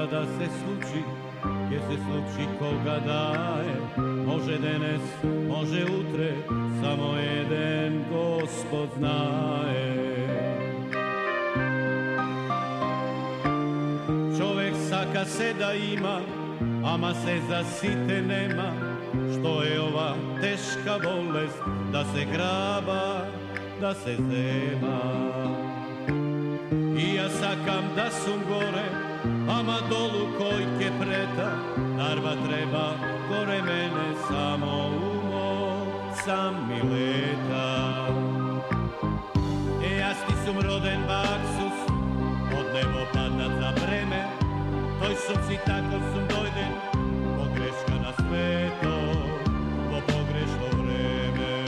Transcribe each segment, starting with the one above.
treba da se sluči, gdje se sluči koga daje. Može denes, može utre, samo jeden Gospod znaje. Čovek saka se da ima, ama se za site nema. Što je ova teška bolest, da se graba, da se zema. I ja sakam da sum gore, ama dolu kojke preta. Darba treba gore mene, samo umo sam mi leta. Jaz ti sum roden baksus, od nebo padat za breme. Toj sum si tako sum dojden, pogreška na sveto, po pogrešno vreme.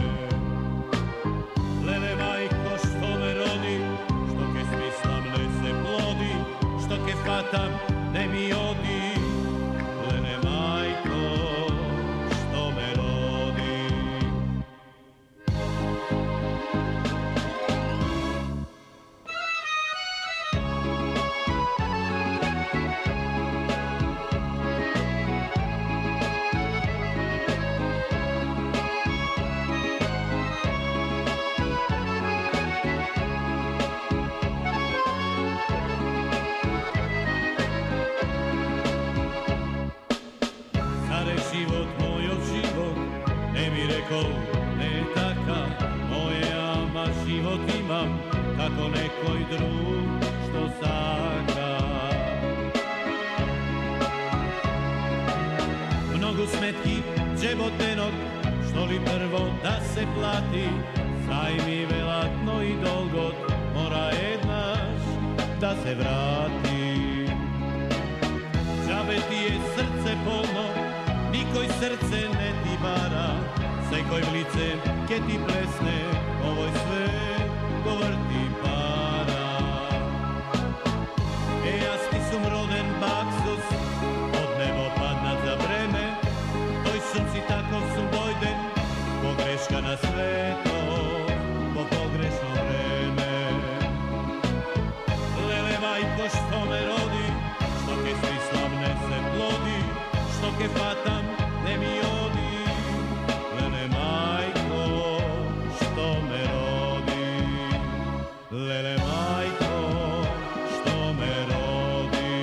Lele majko što me rodi, što ke smislam ne se plodi, što ke fatam ne mi odi. Lele majko što me rodi. Ne taka, moje ama život imam, kako nekoj drug što saka. Mnogo smetki džebotenog, što li prvo da se plati, sajmi velatno i dolgot, mora jednaš da se vrati. Džabe ti je srce polno, nikoj srce ne ti vara, sekoj licem ke ti plesne, ovoj sve govrti para. Jaz ti sum roden baksus, od nebo padnat za vreme, toj sum si tako sum dojden, pogreška na sveto, po pogrešno vreme. Lele majko što me rodi, što ke smislam ne se plodi, što ke fatam ne mi odi. Lele majko što me rodi, lele majko što me rodi.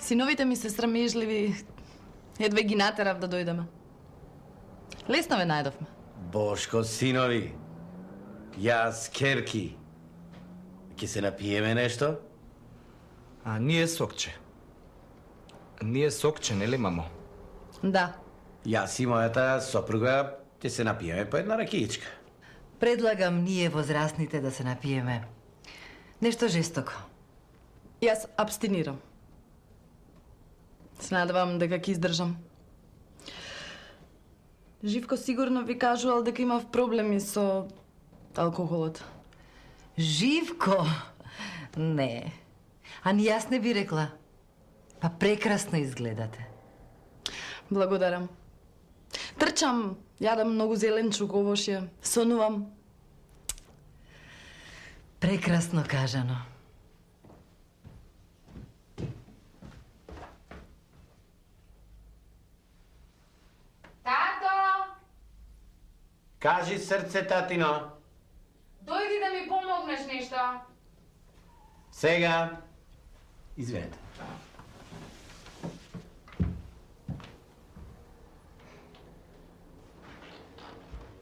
Синовите ми се срамежливи. Едве ги натерав да дојдеме. Лесно ве најдовме. Бошко, синови, јас, керки, ќе се напиеме нешто? А ние сокче. Ние сокче, нели, мамо? Да. Јас и мојата сопруга ќе се напиеме по една ракијичка. Предлагам ние возрастните да се напиеме. Нешто жестоко. Јас абстинирам. Се надевам дека ќе издржам. Живко сигурно ви кажувал дека имав проблеми со алкохолот. Живко? Не. А ни јас не би рекла. Па прекрасно изгледате. Благодарам. Трчам, јадам многу зеленчук, овошје, сонувам. Прекрасно кажано. Тато! Кажи срце, татино. Дојди да ми помогнеш нешто. Сега. Извинете.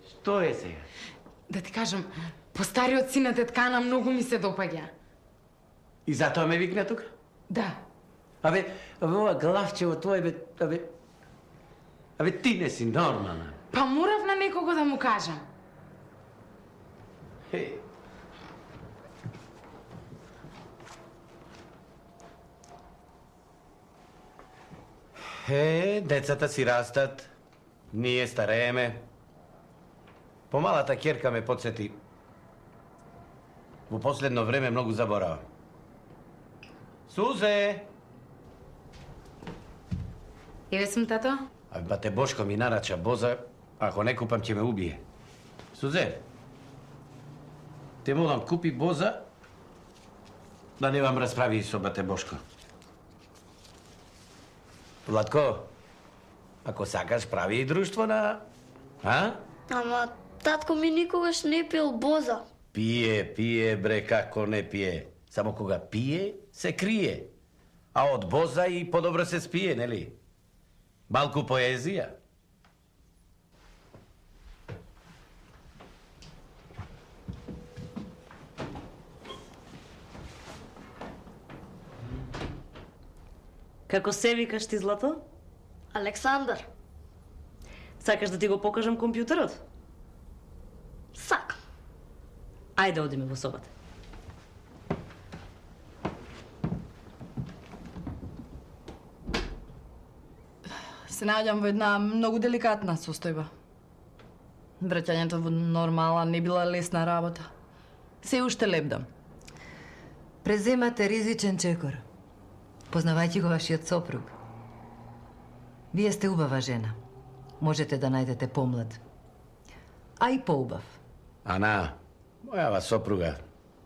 Што е сега? Да ти кажам, постариот син на теткана многу ми се допаѓа. И затоа ме викна тука? Да. Ова главчево твое, ти не си нормална. Па морав на некого да му кажам. Децата си растат, ние старееме. Помалата керка ме подсети. Во последно време многу заборава. Сузе! Еве сум, тато. Бате Бошко ми нарача боза, ако не купам ќе ме убие. Сузе, те молам купи боза, да не вам расправи со бате Бошко. Владко, ако сакаш, прави и друштво на... А? Ама татко ми никогаш не пил боза. Пие, бре, како не пие. Само кога пие, се крие. А од боза и подобро се спие, нели? Малку поезија. Како се викаш ти, Злато? Александар. Сакаш да ти го покажам компјутерот? Сакам. Ајде, одиме во собата. Се наоѓам во една многу деликатна состојба. Враќањето во нормала не била лесна работа. Се уште лепдам. Преземате ризичен чекор, познавајќи го вашиот сопруг. Вие сте убава жена. Можете да најдете помлад. А и поубав. Ана, мојава сопруга.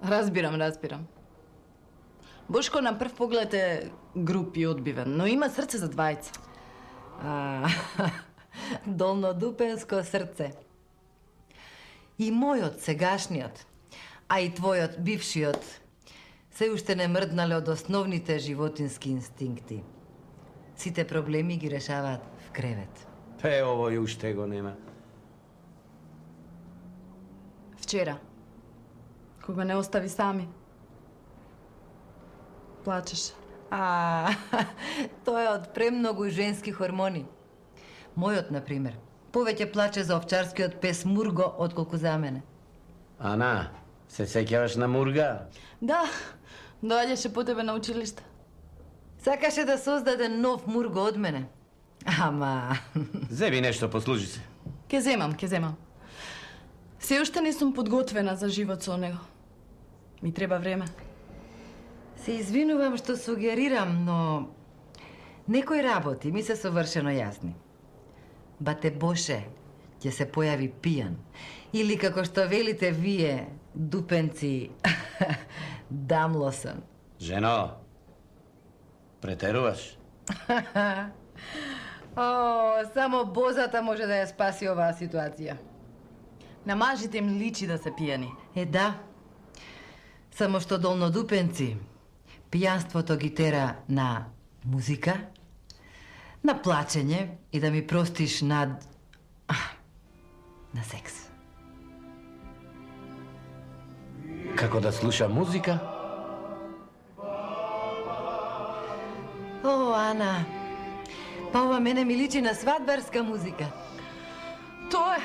Разбирам. Бошко на прв поглед е груп и одбивен, но има срце за двајца. Долнодупенско срце. И мојот сегашниот, а и твојот бившиот, се уште не мрднале од основните животински инстинкти. Сите проблеми ги решаваат в кревет. Овој уште го нема. Вчера, кога не остави сами, плачеше. Тоа е од премногу женски хормони. Мојот, например, повеќе плаче за овчарскиот пес Мурго, отколку за мене. Ана, се сеќаваш на Мурга? Да, доаѓаше по тебе на училиште. Сакаше да создаде нов Мурго од мене. Ама... Зеби нешто, послужи се. Ке земам. Се уште не сум подготвена за живот со него. Ми треба време. Се извинувам што сугерирам, но некои работи ми се совршено јасни. Бате Боше ќе се појави пијан. Или како што велите вие, дупенци, дамлосан. Жено, претеруваш? Само бозата може да ја спаси оваа ситуација. На мажите им личи да се пијани. Да. Само што долнодупенци, пијанството ги тера на музика, на плачење и да ми простиш на секс. Како да слуша музика? Ана, па ова мене ми личи на свадбарска музика. Тоа е.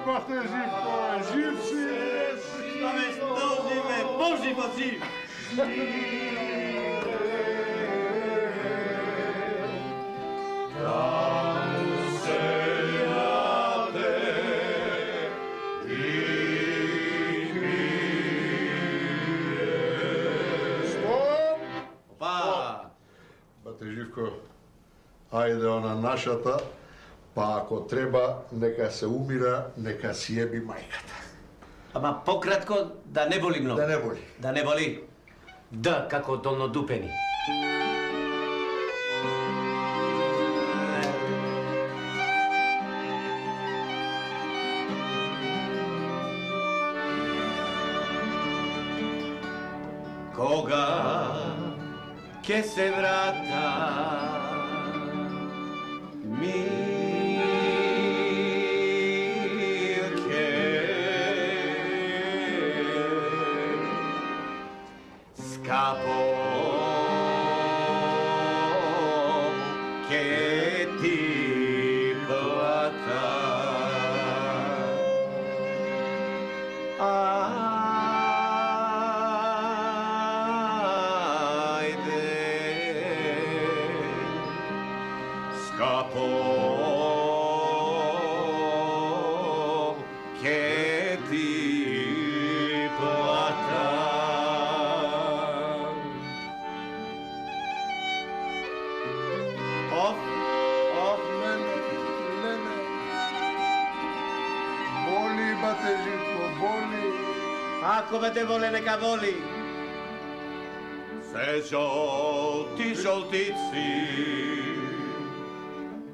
Бате Живко, жив си! Абе, што живе? Поживо жив! Бате Живко, ајде она нашата, па ако треба, нека се умира, нека си еби мајката. Ама пократко, да не боли многу. Да не боли. Да не боли. Да, како долнодупени. Кога ќе се врата Milke, skapo ke ti plata. Skapo che ti plata. Off, Lene. Boli, bate Živko, boli. A come te vole ne cavoli? Se žolti žoltici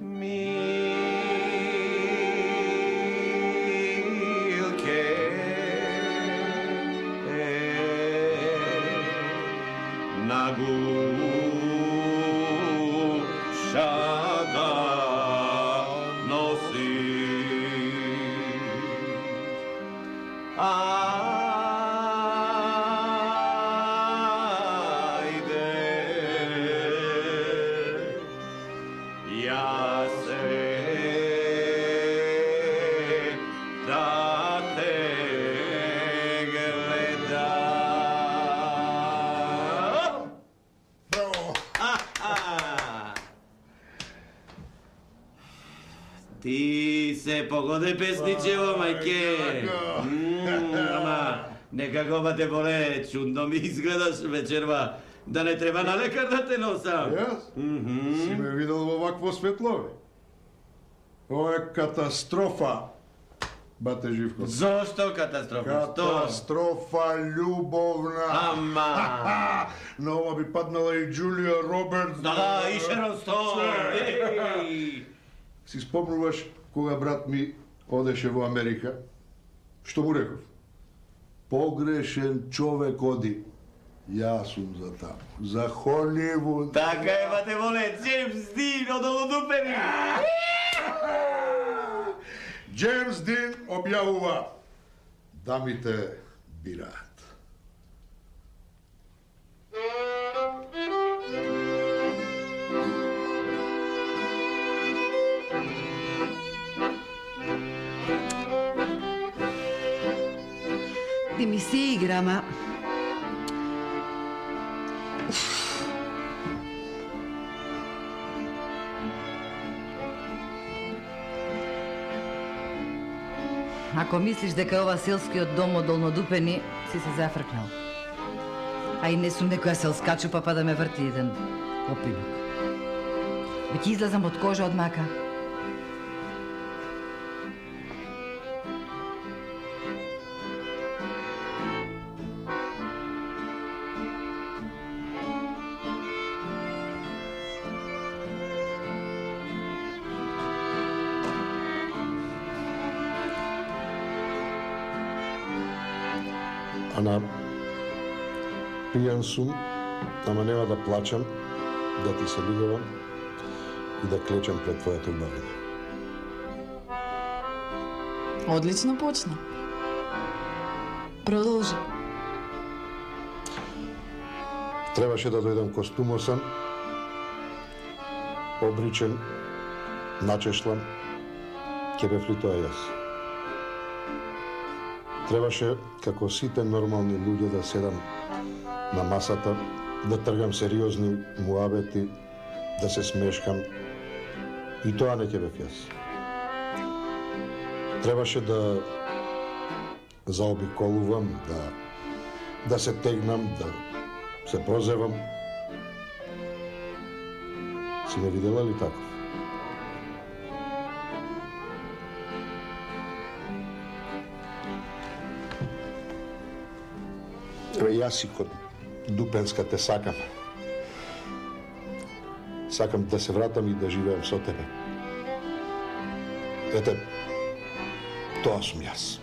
Milke na guša da nosi. Ajde, ja se da te gledam. Bravo. Ti se pogode pesničevo, majke. Ама, nekako ba te bole, čudno mi izgledaš večerva, da ne treba na lekar da te nosam. Јас? Си ме видел во вакво светло? Ова е катастрофа, бате Живко. Зошто катастрофа? Што? Катастрофа љубовна. Ама! На ова би паднала и Джулија Робертс. Да, и Шерон Стоун. Еј! Си спомнуваш кога брат ми одеше во Америка? Што му реков? Погрешен човек оди. Јас сум за таму. За Холивуд. Така е, ба те воле, Джеймс Дин од Олодупени. Джеймс Дин објавува: дамите бираат. Ти ми се играма. Ако мислиш дека ова селскиот дом од Долнодупени, си се зафркнал. А и не сум некоја селска чупа па да ме врти еден опилок. Веќе излазам од кожа од мака. Ана, пијан сум, ама нема да плачам, да ти се любевам и да клечам пред твојата убавина. Одлично почна. Продолжи. Требаше да дојдам костумосан, обричен, начешлан, ќе бев ли тоа јас. Требаше, како сите нормални луѓе, да седам на масата, да тргам сериозни муабети, да се смешкам. И тоа не ќе бев јас. Требаше да заобиколувам, да се тегнам, да се прозевам. Си ме видела ли таков? Јас и код Дупенска те сакам. Сакам да се вратам и да живеам со тебе. Ете, тоа сум јас.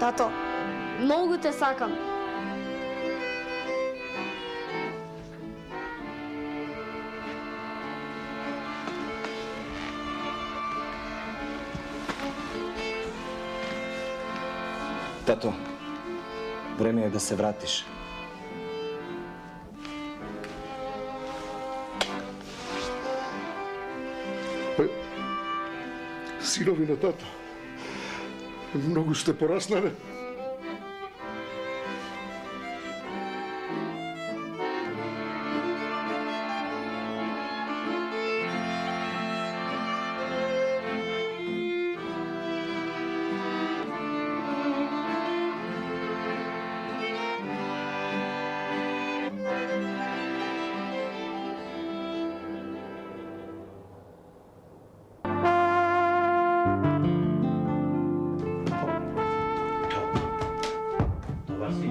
Тато, многу те сакам. Тато, време е да се вратиш. Синови на тато, многу сте пораснале. Dobar si.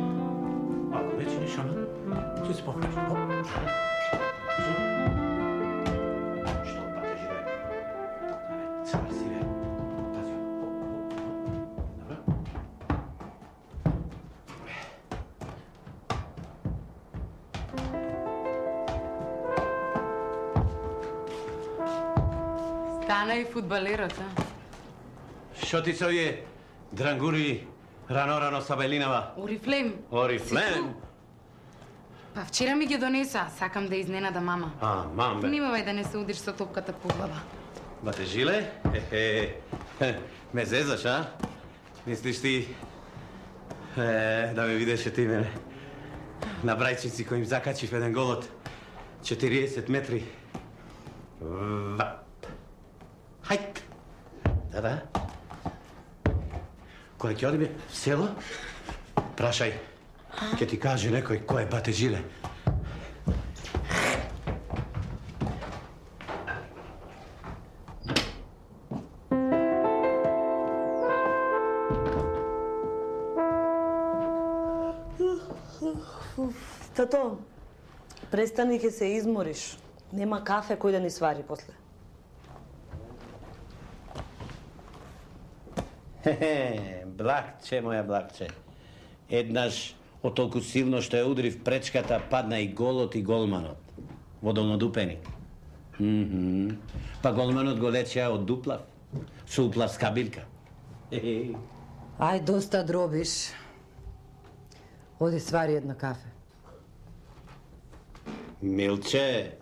Ako ne činiš ono, ću se pokraći. Što pa te žive? Car si ve. Pazi. Dobro? Стана и фудбалерот, а? Što ti se ovdje dranguri rano sa Белинава? Орифлем. Орифлем? Па вчера ми ги донеса, сакам да изненада мама. А, мамбе. Внимавај да не се удиш со топката по глава. Бате жиле? Ме зезаш, а? Мислиш ти да ме видеше ти мене на брајчици кој им закачив еден гол од 40 метри? Вап. Хајт. Да. Кога ќе одиме в село, прашај, ќе ти каже некој кој е бате жиле. Тато, престани ке се измориш. Нема кафе кој да ни свари после. Блакче, моја блакче. Еднаш, од толку силно што ја удри в пречката, падна и голот и голманот. Во долнодупеник. Па голманот го лечеа од дуплав, со уплавска билка. Ај, доста дробиш. Оди свари едно кафе. Милче,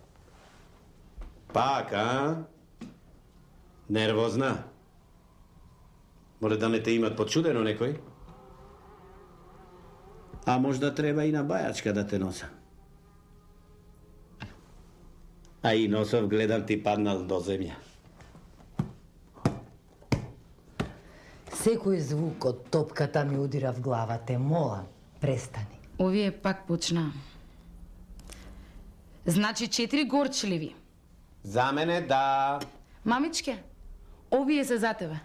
пак, а? Нервозна? Може да не те имат почудено некој? А можда треба и на бајачка да те носа. А и носов гледам ти паднал до земја. Секој звук од топката ми удира в глава, те молам, престани. Овие пак почна. Значи 4 горчливи. За мене да. Мамичке, овие се за тебе.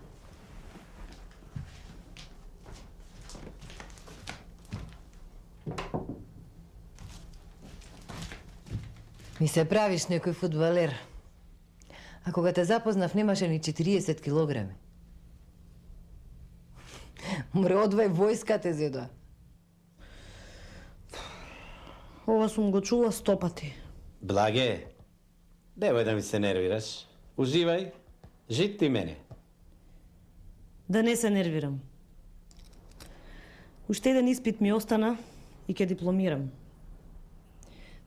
Ми се правиш некој фудбалер. А кога те запознав, немаше ни 40 килограми. Море, одвај војска те зедоа. Ова сум го чула 100 пати. Благе, немој да ми се нервираш. Уживај, жит ти мене. Да не се нервирам. Уште еден испит ми остана и ќе дипломирам.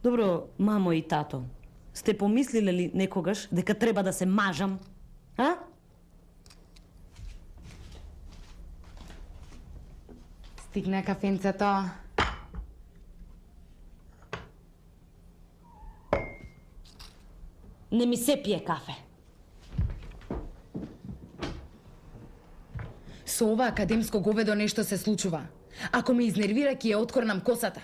Добро, мамо и тато, сте помислиле ли некогаш дека треба да се мажам? А? Стигна кафенцето. Не ми се пие кафе. Со ова академско говедо нешто се случува. Ако ме изнервира, ќе ја откорнам косата.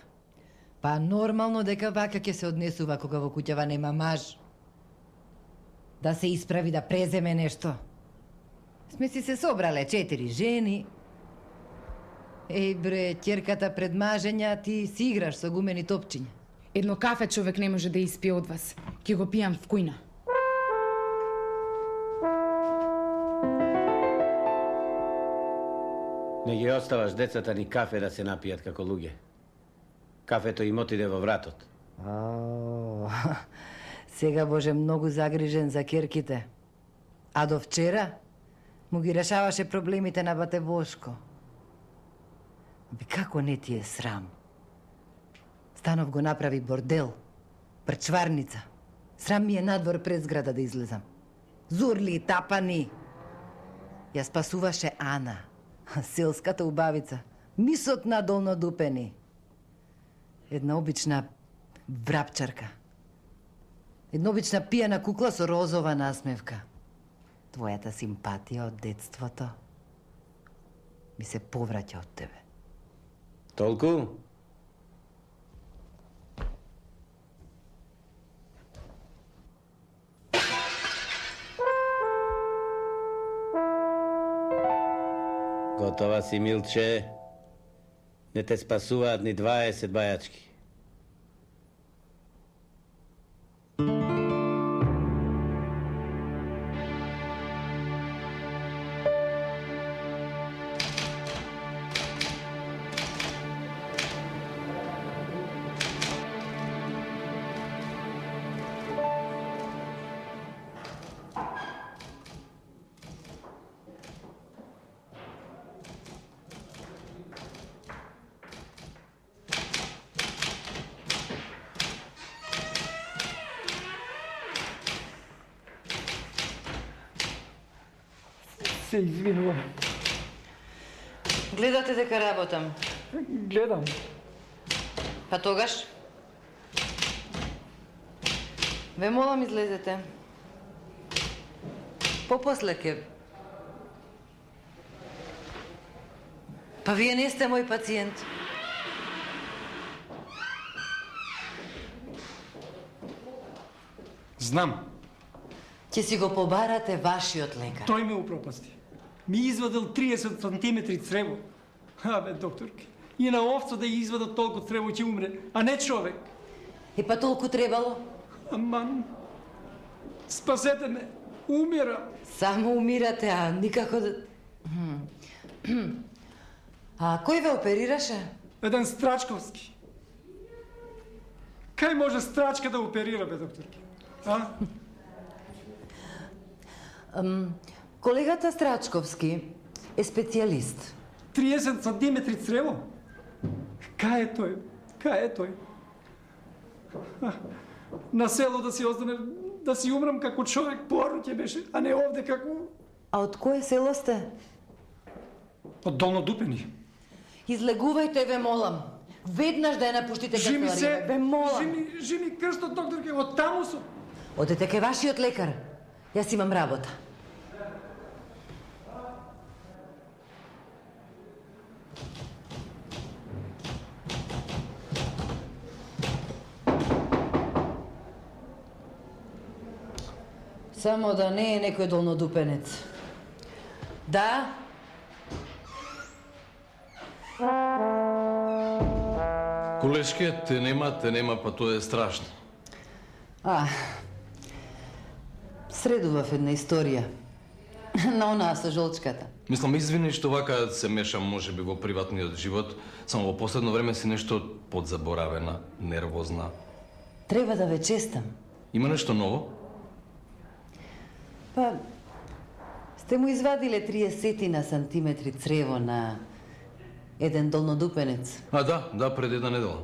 Па нормално дека вака ќе се однесува кога во куќава нема маж. Да се исправи, да преземе нешто. Сме си се собрале 4 жени. Еј бре, ќерката пред мажења, ти си играш со гумени топчиња. Едно кафе човек не може да испие од вас. Ќе го пијам в кујна. Не ги оставаш децата ни кафе да се напијат како луѓе. Кафето им отиде во вратот. Сега Боже многу загрижен за керките. А до вчера му ги решаваше проблемите на бате Бошко. Би како не ти е срам? Станов го направи бордел, прчварница. Срам ми е надвор пред зграда да излезам. Зурли и тапани. Ја спасуваше Ана, селската убавица, мисот на долнодупени. Една обична врапчарка. Една обична пијана кукла со розова насмевка. Твојата симпатија од детството ми се повраќа од тебе. Толку? Готова си, Милче. Не те спасуваат ни 20 бајачки. Се извинувам. Гледате дека работам. Гледам. Па тогаш? Ве молам излезете. Попосле ке. Па вие не сте мој пациент. Знам. Ќе си го побарате вашиот лекар. Тој ме упропасти. Ми извадил 30 сантиметри црево. Абе, докторки, и на овца да ја извадат толку црево ќе умре, а не човек. И па толку требало? Аман, спасете ме, умирам. Само умирате, а никако да... А кој ве оперираше? Еден Страчковски. Кај може Страчка да оперира, бе, докторки? А? Колегата Страчковски е специјалист. 30 сантиметри црево? Кај е тој? Кај е тој? На село да си остане, да си умрам како човек, порно ќе беше, а не овде како... А од кое село сте? Од Долнодупени. Излегувајте, ве молам. Веднаш да ја напуштите канцеларија, ве молам. Жими крстот, докторке, од таму сум. Одете кај вашиот лекар. Јас имам работа. Само да не е некој долнодупенец. Да? Колешке, те нема, па тоа е страшно. Средував една историја. На онаа со жолчката. Мислам, извини што вака се мешам можеби во приватниот живот, само во последно време си нешто подзаборавена, нервозна. Треба да ве честам. Има нешто ново? Па, сте му извадиле 30 на сантиметри црево на еден долнодупенец. Да, пред една недела.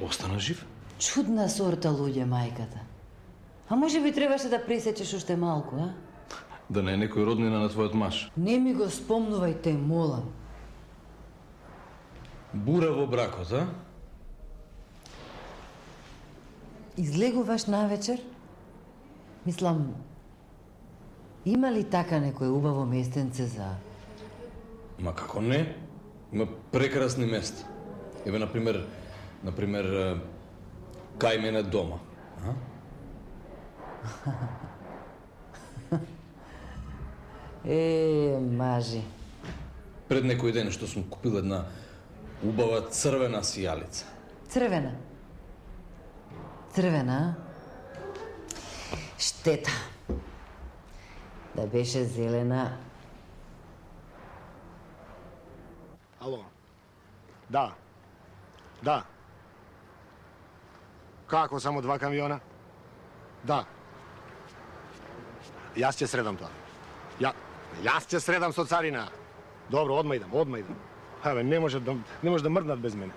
Остана жив? Чудна сорта луѓе, мајката. А може би требаше да пресечеш уште малку, а? Да не е некој роднина на твојот маж. Не ми го спомнувајте, молам. Бура во бракот, а? Излегуваш навечер? Мислам, има ли така некој убаво местенце за... Ма како не? Има прекрасни места. Еве, например, кај мене дома. А? Мажи. Пред некој ден што сум купил една убава црвена сијалица. Црвена? Црвена? Штета. Да беше зелена. Ало. Да. Да. Како само 2 камиона? Да. Јас ќе средам тоа. Јас ќе средам со царина. Добро, одма идам. Абе, не може да мрднат без мене.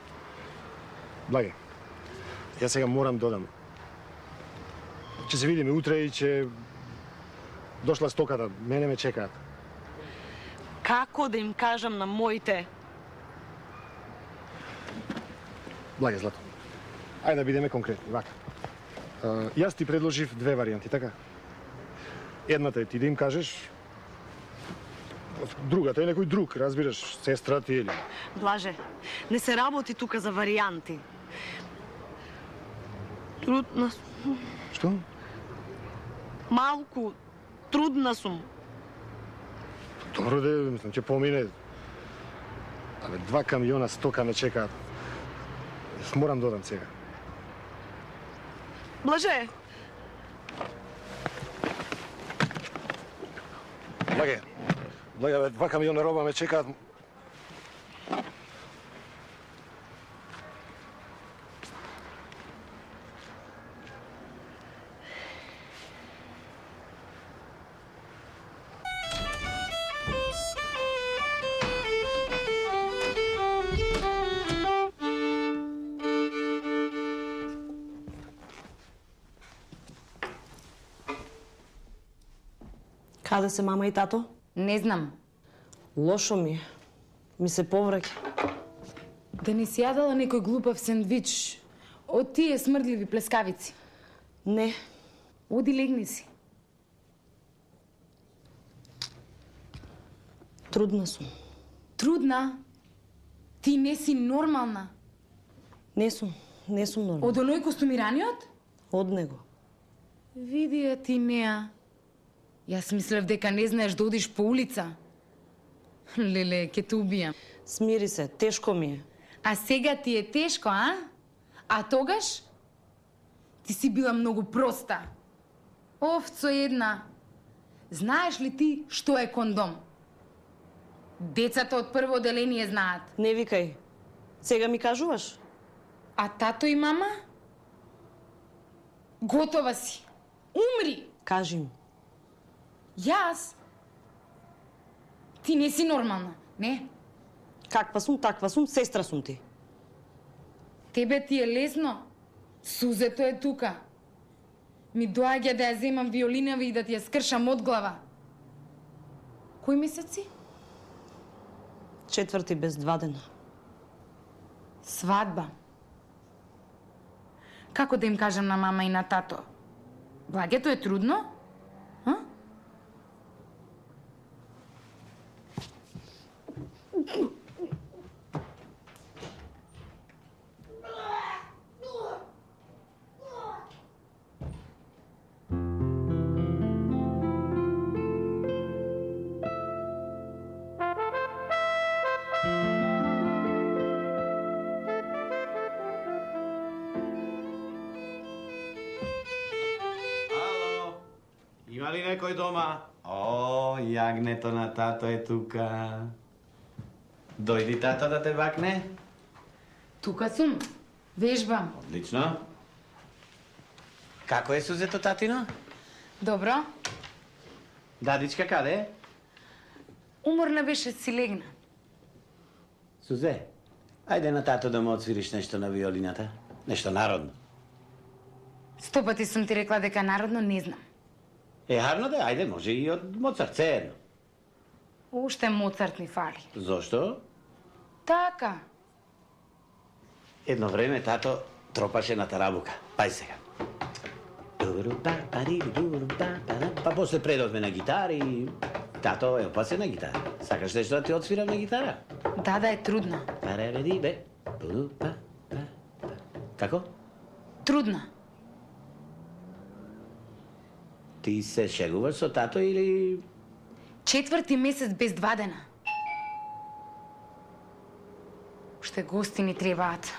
Благе, јас сега морам да одам. Ќе се видиме утре и ќе... Дошла стоката, мене ме чекаат. Како да им кажам на моите? Благе, Злато. Ајде да бидеме конкретни, вака. Јас ти предложив 2 варијанти, така? Едната е ти да им кажеш, другата е некој друг, разбираш, сестра ти или... Блаже, не се работи тука за варијанти. Трудна сум. Што? Малку трудна сум. Добро де, мислам, ќе помине. Абе, 2 камиона стока ме чекаат. Јас морам да одам сега. Блаже! Благе, 2 камиона роба ме чекаат. Каде се мама и тато? Не знам. Лошо ми е. Ми се повраќа. Да не си јадала некој глупав сендвич од тие смрдливи плескавици? Не. Оди легни си. Трудна сум. Трудна? Ти не си нормална. Не сум нормална. Од оној костумираниот? Од него. Види ја ти неа. Јас мислев дека не знаеш да одиш по улица. Леле, ќе те убијам. Смири се, тешко ми е. А сега ти е тешко, а? А тогаш? Ти си била многу проста. Овцо една. Знаеш ли ти што е кондом? Децата од прво оделение знаат. Не викај. Сега ми кажуваш? А тато и мама? Готова си. Умри! Кажи ми. Јас? Ти не си нормална, не? Каква сум, таква сум, сестра сум ти. Тебе ти е лесно. Сузето е тука. Ми доаѓа да ја земам виолинава и да ти ја скршам од глава. Кој месеци? 4 без 2 дена. Свадба. Како да им кажам на мама и на тато? Благето е трудно? А? Има ли некој дома? О, јагнето на тато е тука. Дојди, тато, да те бакне. Тука сум. Вежбам. Одлично. Како е сузето, татино? Добро. Дадичка, каде е? Уморна беше, си легна. Сузе, ајде на тато да му отсвириш нешто на виолината. Нешто народно. 100 пати сум ти рекла дека народно не знам. Харно да, ајде, може и од Моцарт, се едно. Уште Моцарт ми фали. Зошто? Така. Едно време тато тропаше на тарабука. Пај сега. Па после предовме на гитари. Тато е опасен на гитара. Сакаш нешто да ти отсвирам на гитара? Да е трудно. Како? Трудно. Ти се шегуваш со тато или... 4 месец без 2 дена. Уште гости ни требаат.